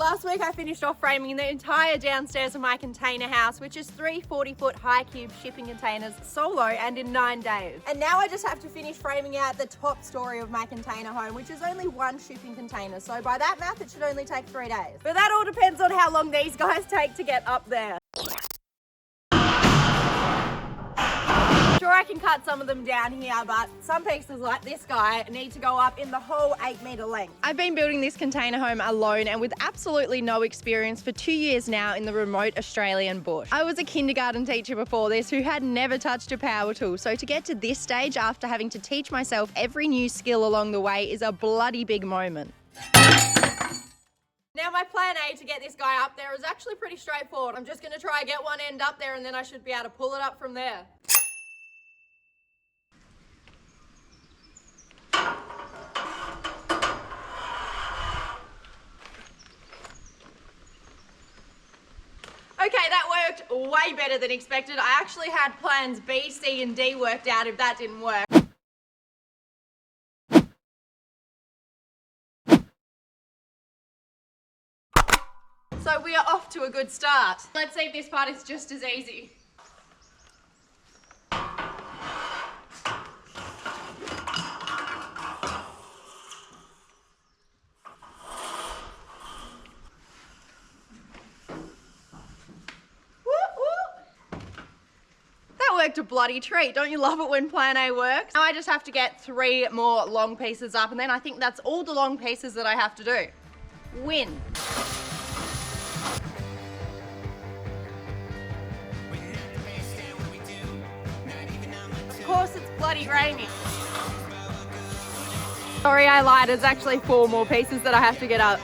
Last week I finished off framing the entire downstairs of my container house, which is 3 40-foot high cube shipping containers solo and in 9 days. And now I just have to finish framing out the top story of my container home, which is only 1 shipping container. So by that math, it should only take 3 days. But that all depends on how long these guys take to get up there. Sure, I can cut some of them down here, but some pieces like this guy need to go up in the whole 8-meter length. I've been building this container home alone and with absolutely no experience for 2 years now in the remote Australian bush. I was a kindergarten teacher before this who had never touched a power tool, so to get to this stage after having to teach myself every new skill along the way is a bloody big moment. Now my plan A to get this guy up there is actually pretty straightforward. I'm just gonna try and get one end up there and then I should be able to pull it up from there. Okay, that worked way better than expected. I actually had plans B, C, and D worked out if that didn't work. So we are off to a good start. Let's see if this part is just as easy. Worked a bloody treat. Don't you love it when plan A works? Now I just have to get 3 more long pieces up and then I think that's all the long pieces that I have to do. Win. Of course it's bloody raining. Sorry, I lied. It's actually 4 more pieces that I have to get up.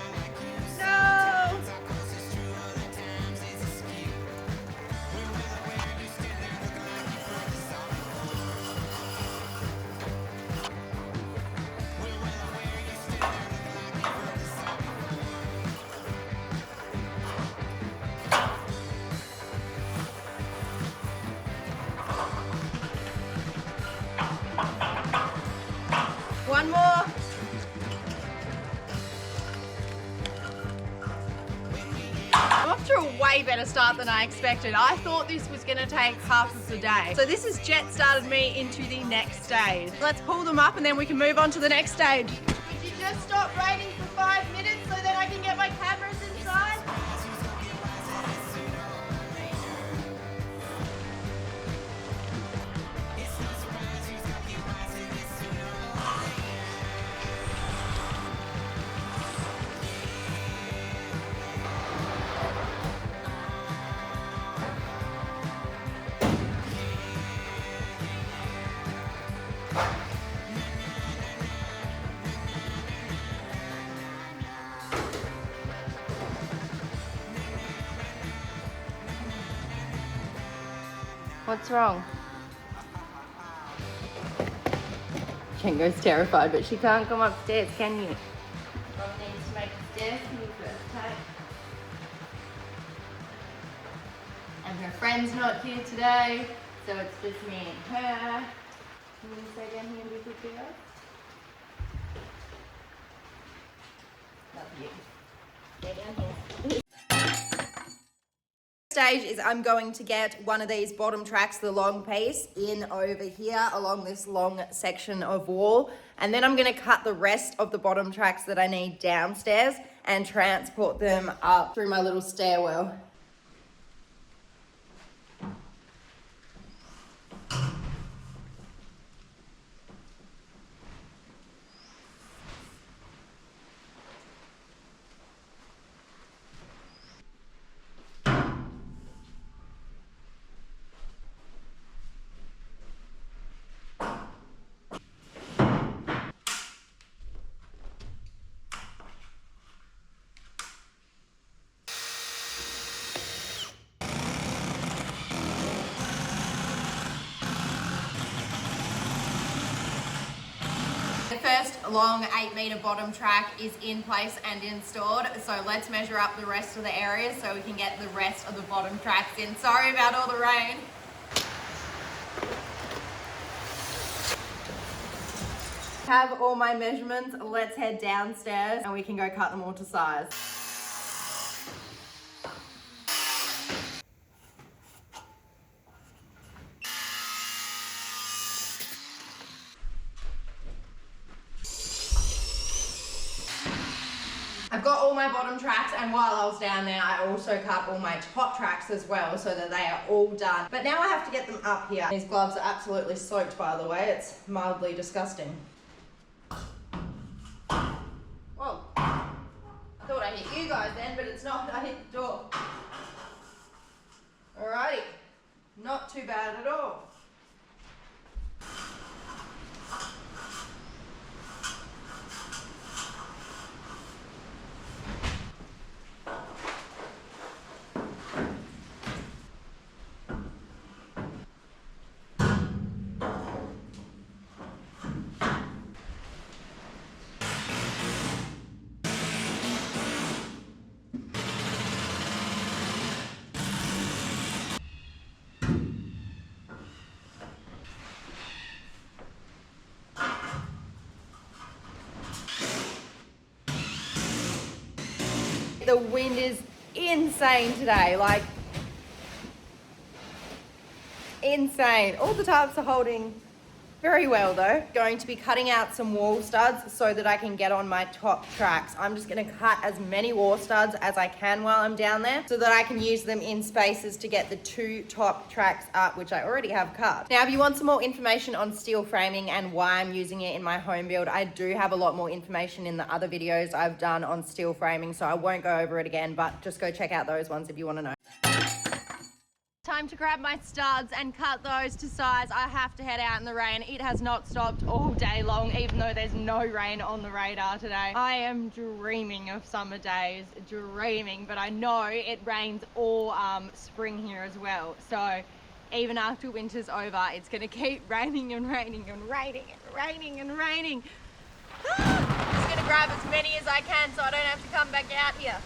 One more. I'm off to a way better start than I expected. I thought this was going to take half of the day. So this has jet started me into the next stage. Let's pull them up and then we can move on to the next stage. Could you just stop raining for 5 minutes so then I can get my cameras inside? What's wrong? Kengo's terrified, but she can't come upstairs, can you? Mum needs to make the stairs move first, okay? And her friend's not here today, so it's just me and her. Can you stay down here and be good girl? Love you. Stay down here. Stage is I'm going to get one of these bottom tracks, the long piece, in over here along this long section of wall, and then I'm going to cut the rest of the bottom tracks that I need downstairs and transport them up through my little stairwell. The first long 8-meter bottom track is in place and installed, so let's measure up the rest of the areas so we can get the rest of the bottom tracks in. Sorry about all the rain. Have all my measurements, let's head downstairs and we can go cut them all to size. I've got all my bottom tracks, and while I was down there, I also cut all my top tracks as well so that they are all done. But now I have to get them up here. These gloves are absolutely soaked, by the way. It's mildly disgusting. Whoa. I thought I hit you guys then, but it's not. I hit the door. Alrighty. Not too bad at all. The wind is insane today, like insane. All the tarps are holding very well though. Going to be cutting out some wall studs so that I can get on my top tracks. I'm just gonna cut as many wall studs as I can while I'm down there so that I can use them in spaces to get the 2 top tracks up, which I already have cut. Now, if you want some more information on steel framing and why I'm using it in my home build, I do have a lot more information in the other videos I've done on steel framing, so I won't go over it again, but just go check out those ones if you wanna know. Time to grab my studs and cut those to size. I have to head out in the rain. It has not stopped all day long, even though there's no rain on the radar today. I am dreaming of summer days, dreaming, but I know it rains all spring here as well. So even after winter's over, it's gonna keep raining and raining and raining and raining and raining. I'm just gonna grab as many as I can so I don't have to come back out here.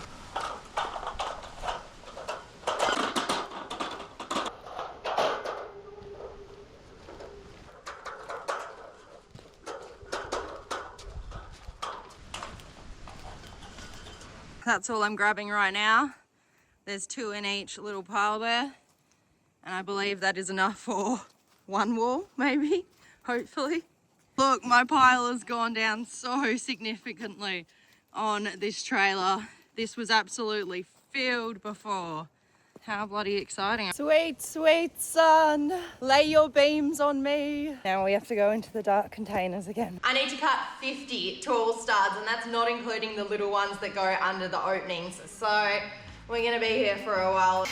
That's all I'm grabbing right now. There's 2 in each little pile there. And I believe that is enough for 1 wall, maybe, hopefully. Look, my pile has gone down so significantly on this trailer. This was absolutely filled before. How bloody exciting. Sweet, sweet sun, lay your beams on me. Now we have to go into the dark containers again. I need to cut 50 tall studs, and that's not including the little ones that go under the openings. So we're gonna be here for a while.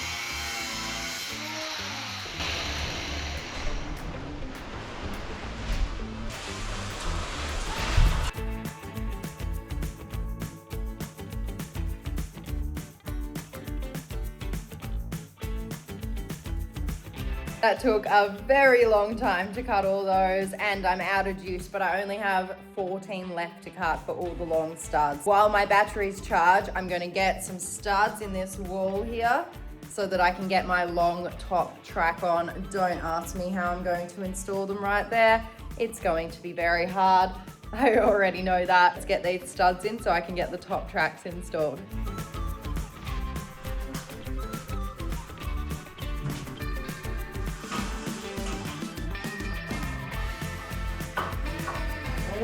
That took a very long time to cut all those, and I'm out of juice, but I only have 14 left to cut for all the long studs. While my batteries charge, I'm gonna get some studs in this wall here so that I can get my long top track on. Don't ask me how I'm going to install them right there. It's going to be very hard. I already know that. Let's get these studs in so I can get the top tracks installed.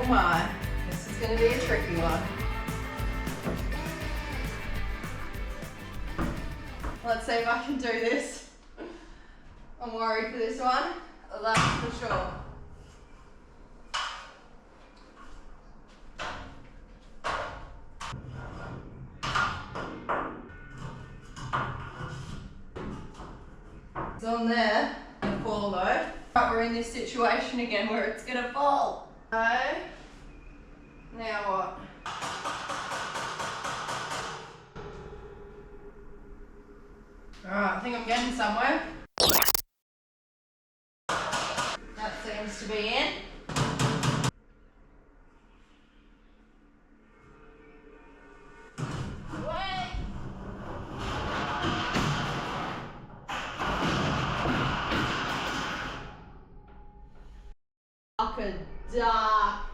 Oh my, this is going to be a tricky one. Let's see if I can do this. I'm worried for this one, that's for sure. It's on there, and fall though. Right, we're in this situation again where it's going to fall. Okay, now what? Alright, I think I'm getting somewhere. That seems to be in. Wait. Fucking dark.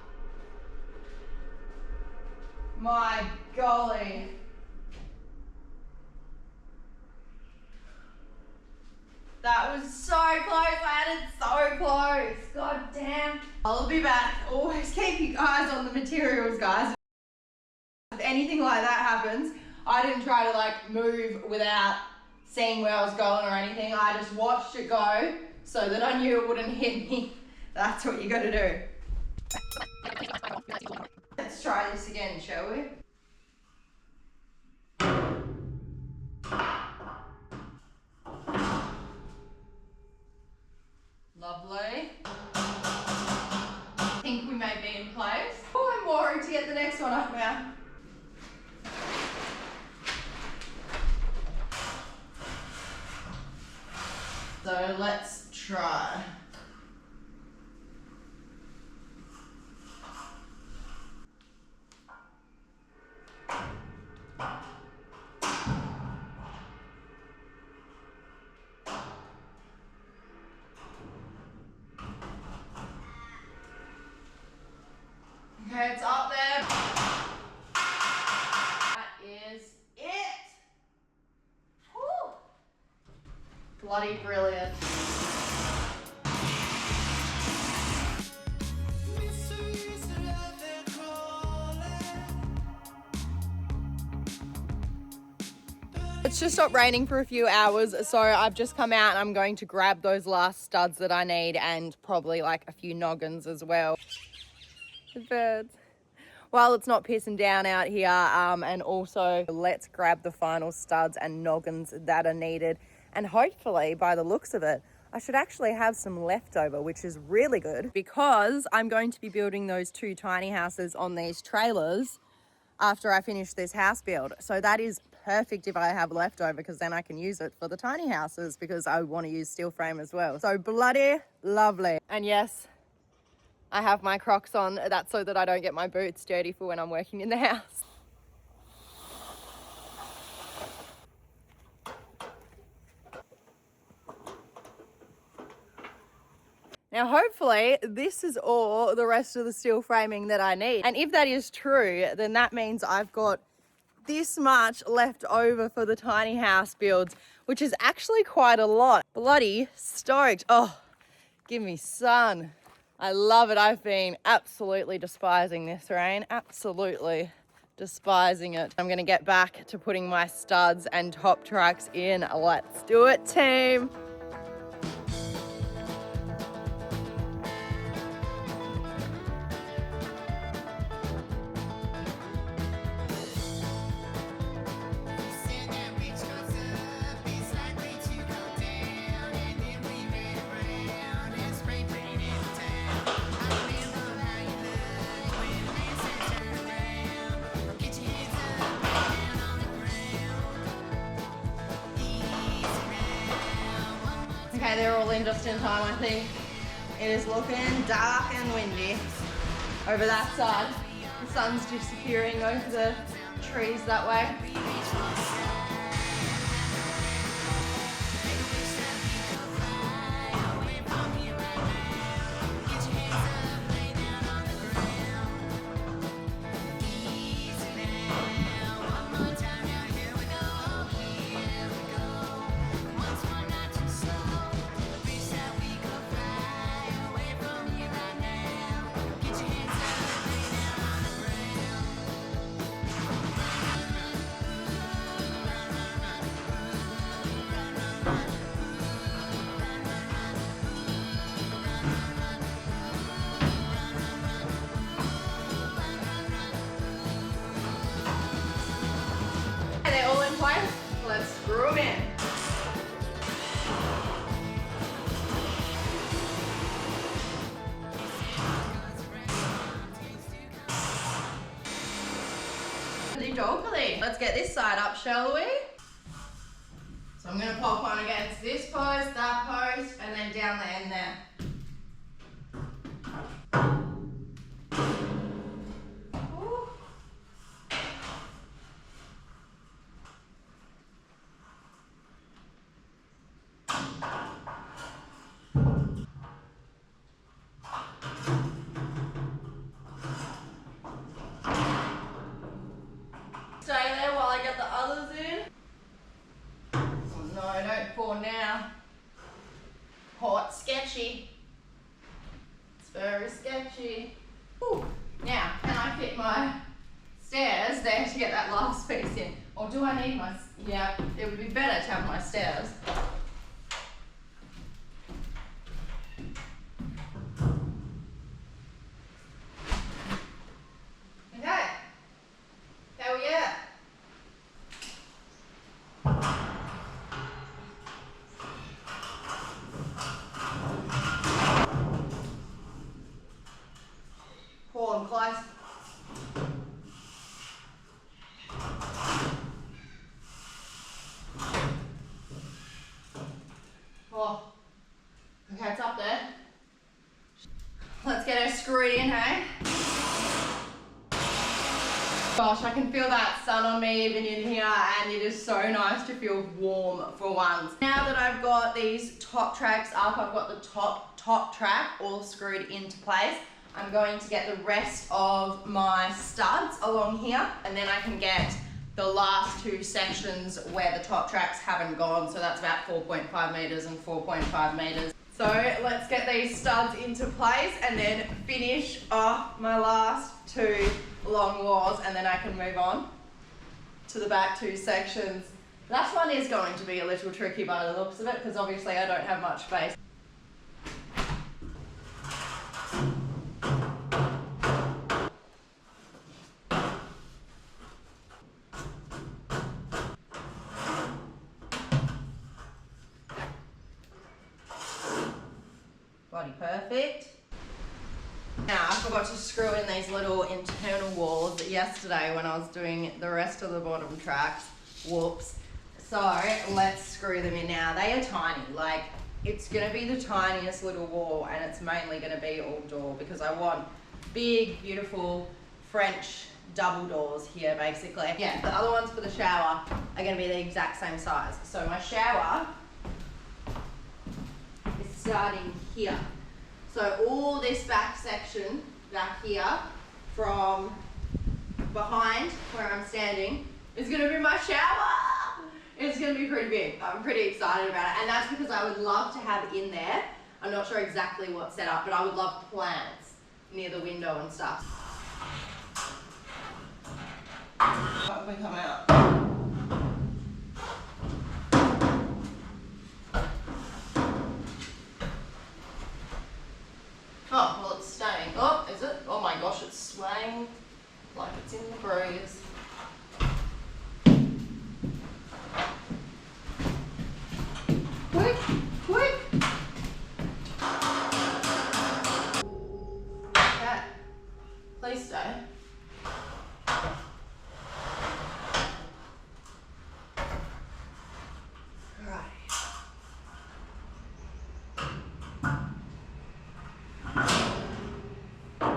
My golly. That was so close. I had it so close. God damn. I'll be back. Always keep you guys on the materials, guys. If anything like that happens, I didn't try to like move without seeing where I was going or anything. I just watched it go so that I knew it wouldn't hit me. That's what you gotta do. Let's try this again, shall we? Lovely. I think we may be in place. Oh, I'm worried to get the next one up now. So let's try. Okay, it's up there. That is it. Woo. Bloody brilliant. It's just stopped raining for a few hours, so I've just come out and I'm going to grab those last studs that I need and probably like a few noggins as well. The birds. While it's not pissing down out here, and also let's grab the final studs and noggins that are needed. And hopefully, by the looks of it, I should actually have some leftover, which is really good because I'm going to be building those 2 tiny houses on these trailers after I finish this house build. So that is perfect if I have leftover, because then I can use it for the tiny houses because I want to use steel frame as well. So bloody lovely. And yes, I have my Crocs on. That's so that I don't get my boots dirty for when I'm working in the house. Now, hopefully this is all the rest of the steel framing that I need. And if that is true, then that means I've got this much left over for the tiny house builds, which is actually quite a lot. Bloody stoked. Oh, give me sun. I love it. I've been absolutely despising this rain. Absolutely despising it. I'm gonna get back to putting my studs and top tracks in. Let's do it, team. Okay, they're all in just in time, I think. It is looking dark and windy over that side. The sun's disappearing over the trees that way. They're all in place. Let's screw them in. Let's get this side up, shall we? So I'm going to pop one against this post, that post, and then down the end there. Stay there while I get the others in. Oh no, don't fall now. Oh, it's sketchy. It's very sketchy. Ooh. Now, can I fit my stairs there to get that last piece in? Or do I need my, yeah, it would be better to have my stairs. Okay, hell yeah. Pull them close. Oh, okay, it's up there. Let's get her screwed in, hey? Gosh, I can feel that sun on me even in here, and it is so nice to feel warm for once. Now that I've got these top tracks up, I've got the top track all screwed into place. I'm going to get the rest of my studs along here, and then I can get the last two sections where the top tracks haven't gone. So that's about 4.5 meters and 4.5 meters. So let's get these studs into place and then finish off my last two long walls, and then I can move on to the back two sections. That one is going to be a little tricky by the looks of it, because obviously I don't have much space. Bloody perfect. Now, I forgot to screw in these little internal walls yesterday when I was doing the rest of the bottom tracks. Whoops. So, let's screw them in now. They are tiny. Like, it's going to be the tiniest little wall, and it's mainly going to be all door, because I want big, beautiful French double doors here, basically. Yeah, the other ones for the shower are going to be the exact same size. So, my shower is starting here. So all this back section back here from behind where I'm standing is going to be my shower. It's going to be pretty big. I'm pretty excited about it, and that's because I would love to have in there, I'm not sure exactly what's set up, but I would love plants near the window and stuff. How can we come out? Oh, well, it's staying. Oh, is it? Oh my gosh, it's swaying like it's in the breeze. Quick, quick! Okay, please stay.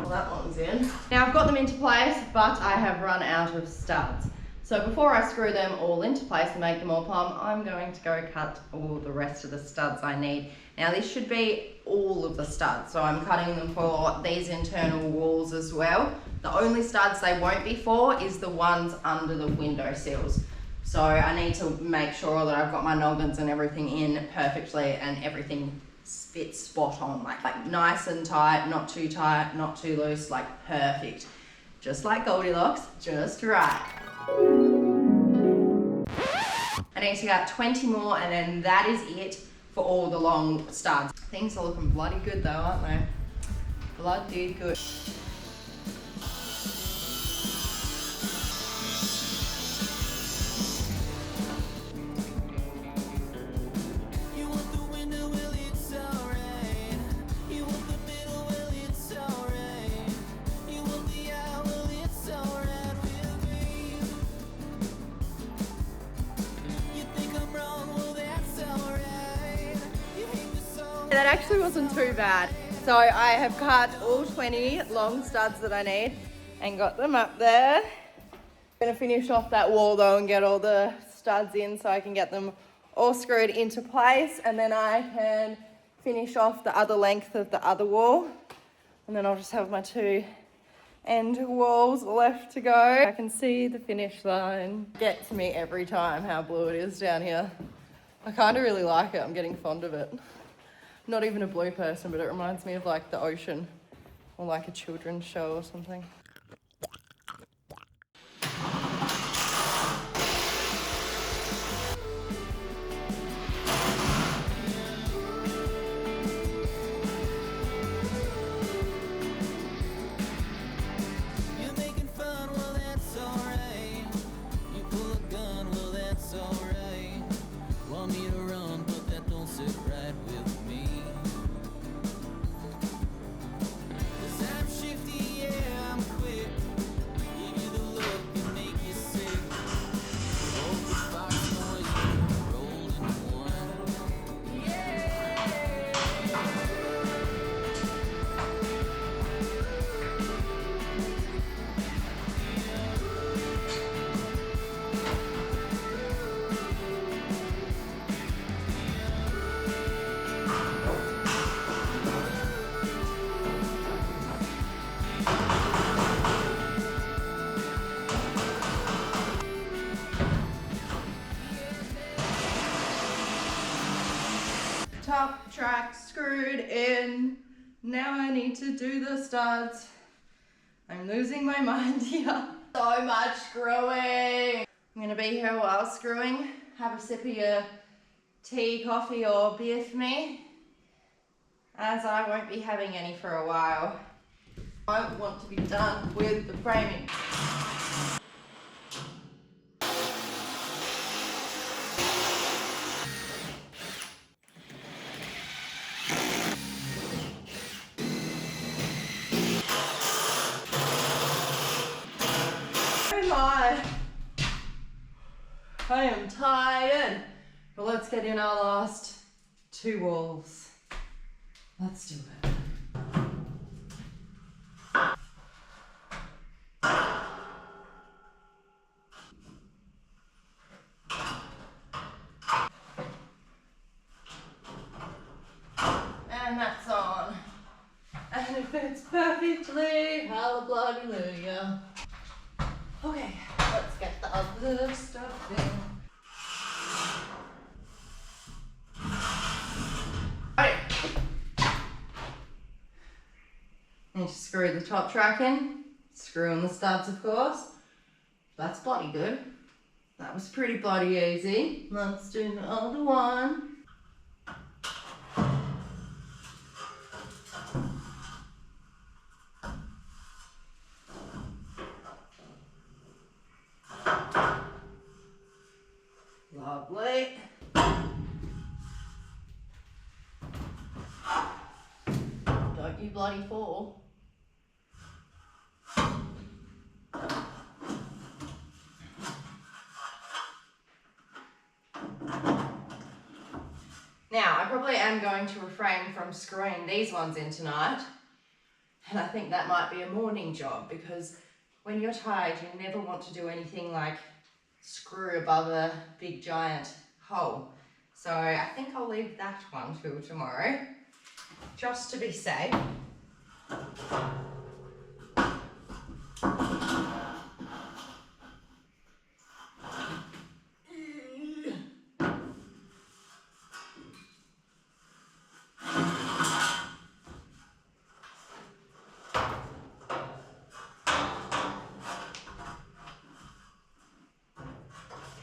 That one's in. Now I've got them into place, but I have run out of studs. So before I screw them all into place and make them all plumb, I'm going to go cut all the rest of the studs I need. Now this should be all of the studs, so I'm cutting them for these internal walls as well. The only studs they won't be for is the ones under the window sills. So I need to make sure that I've got my noggins and everything in perfectly, and everything fits spot on, like nice and tight, not too tight, not too loose, like perfect. Just like Goldilocks, just right. I need to get 20 more, and then that is it for all the long studs. Things are looking bloody good though, aren't they? Bloody good. That actually wasn't too bad. So I have cut all 20 long studs that I need and got them up there. I'm gonna finish off that wall though and get all the studs in so I can get them all screwed into place, and then I can finish off the other length of the other wall, and then I'll just have my two end walls left to go. I can see the finish line. Get to me every time how blue it is down here. I kind of really like it. I'm getting fond of it. Not even a blue person, but it reminds me of like the ocean or like a children's show or something. top track screwed in. Now I need to do the studs. I'm losing my mind here. So much screwing. I'm gonna be here while screwing. Have a sip of your tea, coffee or beer for me, as I won't be having any for a while. I want to be done with the framing. I am tired, but let's get in our last 2 walls. Let's do it. And that's on. And it fits perfectly. Hallelujah. Okay, let's get the other stuff in. Alright. Need to screw the top track in. Screw in the studs, of course. That's bloody good. That was pretty bloody easy. Let's do the other one. Lovely. Don't you bloody fall. Now, I probably am going to refrain from screwing these ones in tonight. And I think that might be a morning job, because when you're tired, you never want to do anything like screw above a big giant hole. So I think I'll leave that one till tomorrow, just to be safe.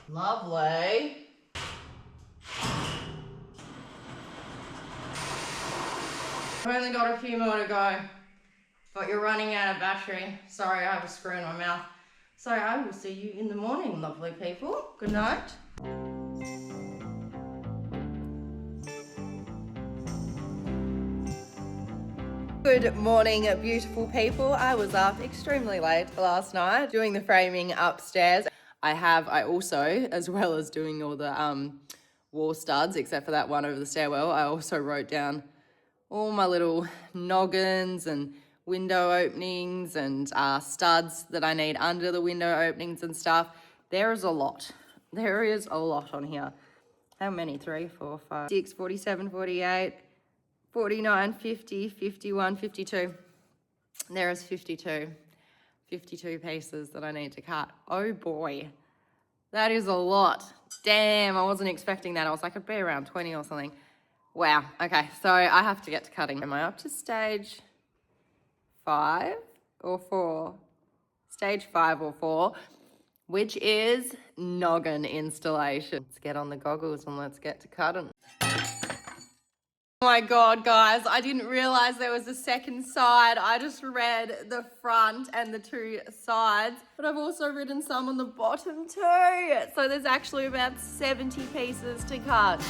Lovely. I've only got a few more to go, but you're running out of battery. Sorry, I have a screw in my mouth. So I will see you in the morning, lovely people. Good night. Good morning, beautiful people. I was up extremely late last night doing the framing upstairs. I also, as well as doing all the wall studs, except for that one over the stairwell, I also wrote down all my little noggins and window openings and studs that I need under the window openings and stuff. There is a lot. There is a lot on here. How many? 3, 4, 5, 6, 47, 48, 49, 50, 51, 52. There is 52 pieces that I need to cut. Oh boy, that is a lot. Damn, I wasn't expecting that. I was like, it'd be around 20 or something. Wow, okay, so I have to get to cutting. Am I up to stage 5 or 4? Stage 5 or 4, which is noggin installation. Let's get on the goggles and let's get to cutting. Oh my God, guys, I didn't realize there was a second side. I just read the front and the 2 sides, but I've also written some on the bottom too. So there's actually about 70 pieces to cut.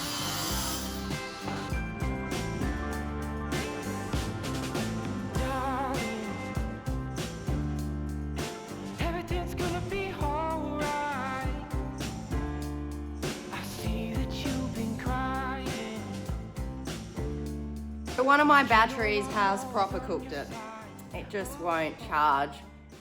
So one of my batteries has proper cooked it. It just won't charge,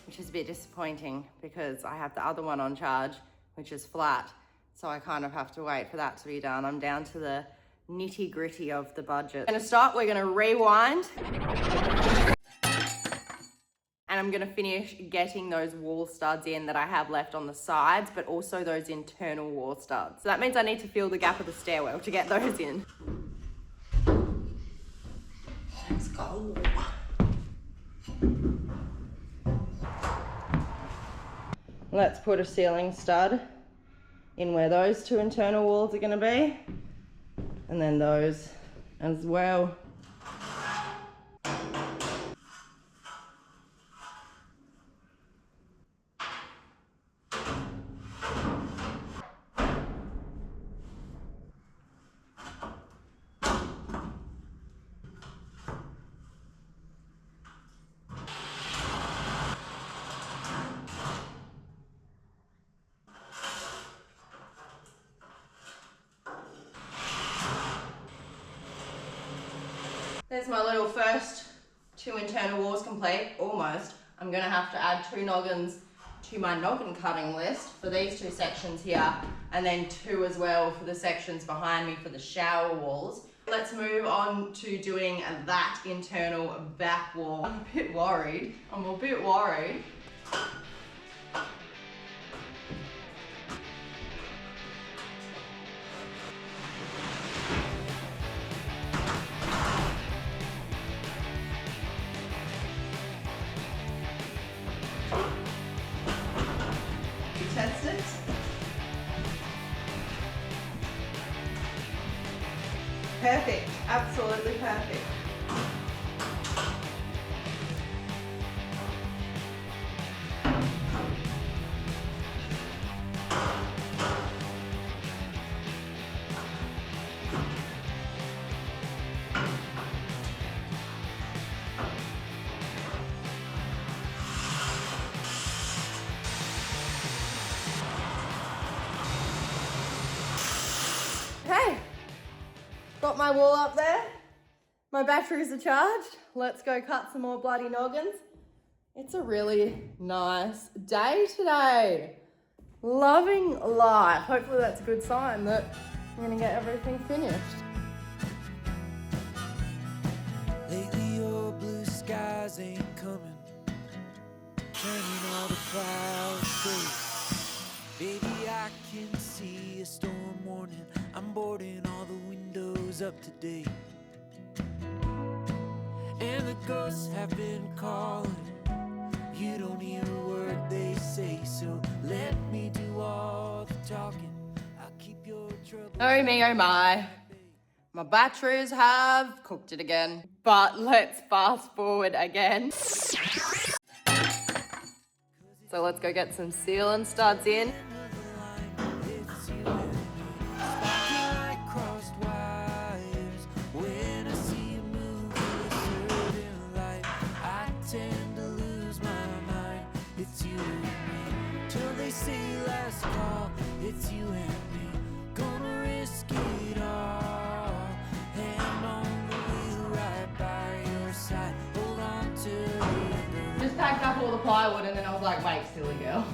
which is a bit disappointing because I have the other one on charge, which is flat. So I kind of have to wait for that to be done. I'm down to the nitty gritty of the budget. We're gonna rewind. And I'm gonna finish getting those wall studs in that I have left on the sides, but also those internal wall studs. So that means I need to fill the gap of the stairwell to get those in. go. Let's put a ceiling stud in where those two internal walls are going to be, and then those as well. There's my little first 2 internal walls complete, almost. I'm gonna have to add 2 noggins to my noggin cutting list for these 2 sections here, and then 2 as well for the sections behind me for the shower walls. Let's move on to doing that internal back wall. I'm a bit worried. Test it. Perfect, absolutely perfect. Okay, got my wall up there. My batteries are charged. Let's go cut some more bloody noggins. It's a really nice day today. Loving life. Hopefully that's a good sign that I'm gonna get everything finished. Lately your blue skies ain't coming, turning all the clouds gray. Baby, I can see a storm warning. I'm boarding all the windows up today. And the ghosts have been calling. You don't hear a word they say, so let me do all the talking. I'll keep your trouble. Oh me, oh my. My batteries have cooked it again. But let's fast forward again. So let's go get some sealant studs in. It's you and me, gonna risk it all. Hand on the wheel right by your side. Hold on to the Just packed up all the plywood and then I was like, wait, silly girl.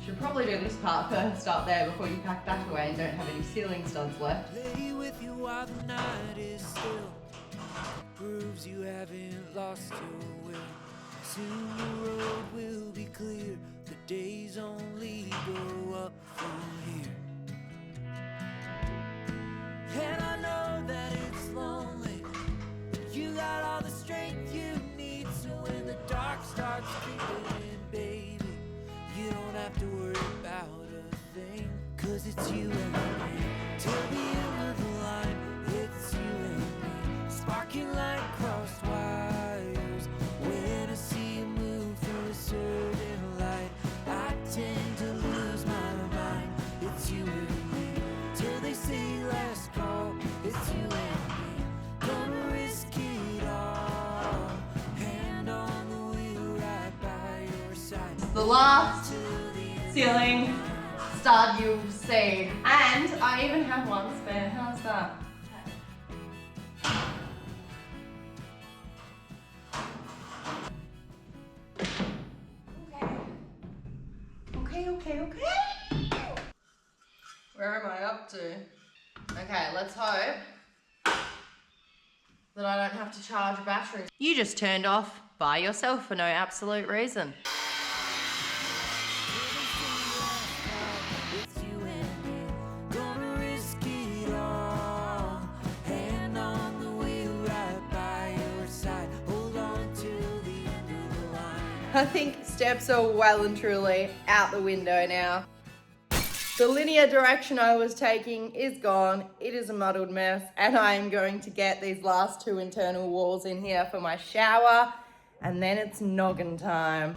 Should probably do this part first up there before you pack that away and don't have any ceiling studs left. lay with you while the night is still. Proves you haven't lost your will. Soon the road will be clear. The days only go up from here. And I know that it's lonely, but you got all the strength you need. So when the dark starts creeping in, baby, you don't have to worry about a thing. 'Cause it's you and me, till the end of the line. It's you and me, sparking like crossed wires. When I see you move through a certain light, I tend to lose my mind. It's you and me, till they say last call. It's you and me, gonna risk it all. Hand on the wheel right by your side. The last ceiling stud you've seen. And I even have one spare. How's that? Okay. Where am I up to? Okay, let's hope that I don't have to charge batteries. You just turned off by yourself for no absolute reason. It's you and me, gonna risk it all. Hand on the wheel right by your side. I think steps are well and truly out the window now. The linear direction I was taking is gone. It is a muddled mess, and I am going to get these last 2 internal walls in here for my shower, and then it's noggin time.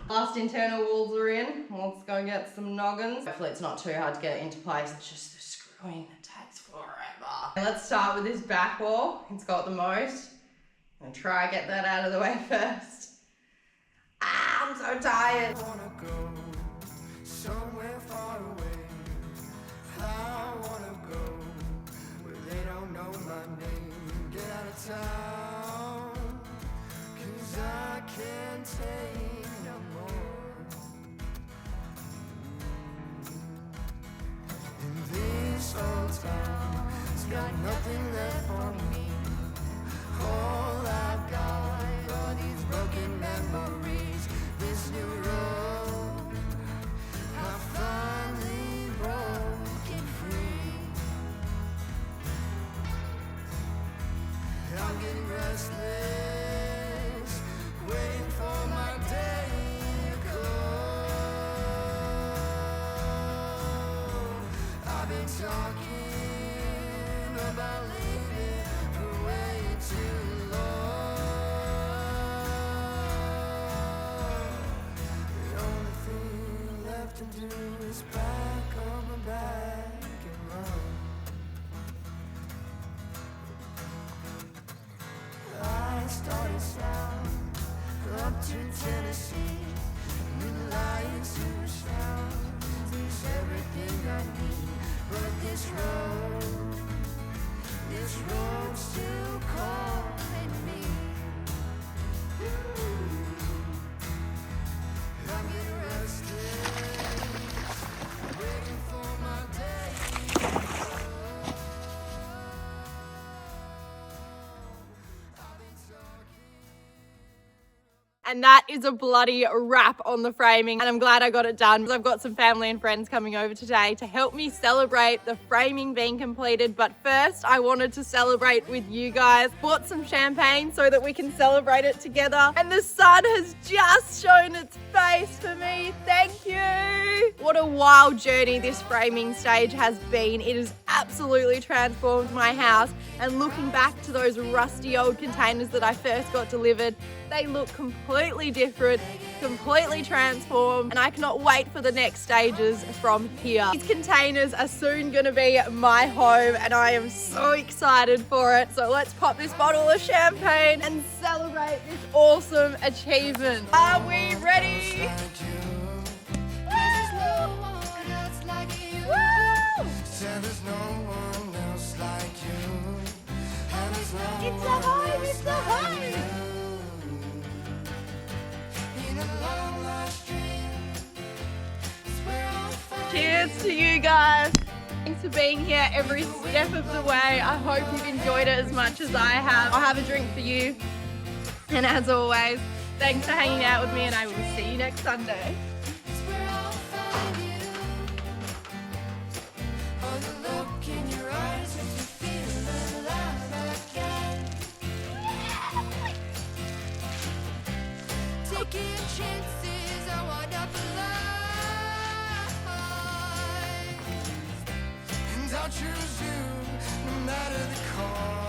Last internal walls are in. Let's go get some noggins. Hopefully it's not too hard to get it into place. It's just the screwing that takes forever. Let's start with this back wall. It's got the most. I'm gonna try and get that out of the way first. I'm so tired. I wanna go somewhere far away. I wanna go where they don't know my name. Get out of town, 'cause I can't take no more. In this old town, it's got nothing left for me. All I've got are these broken memories. This new road, I finally broken free. I'm getting restless, waiting for my day to come. I've been talking about leaving for way too long. The only thing left to do is back on my back and run. I started south up to Tennessee. New lights, new sounds, there's everything I need. But this road's still calling me. I'm getting restless, waiting for my day. I've been talking. And that is a bloody wrap on the framing, and I'm glad I got it done because I've got some family and friends coming over today to help me celebrate the framing being completed. But first, I wanted to celebrate with you guys. Bought some champagne so that we can celebrate it together, and the sun has just shown its face for me. Thank you. What a wild journey this framing stage has been. It has absolutely transformed my house, and looking back to those rusty old containers that I first got delivered, they look completely different, completely transformed, and I cannot wait for the next stages from here. These containers are soon gonna be my home, and I am so excited for it. So let's pop this bottle of champagne and celebrate this awesome achievement. Are we ready? It's a home, it's a home! Cheers to you guys. Thanks for being here every step of the way. I hope you've enjoyed it as much as I have. I'll have a drink for you. And as always, thanks for hanging out with me, and I will see you next Sunday. Taking chances, I want up alive, and I'll choose you no matter the cost.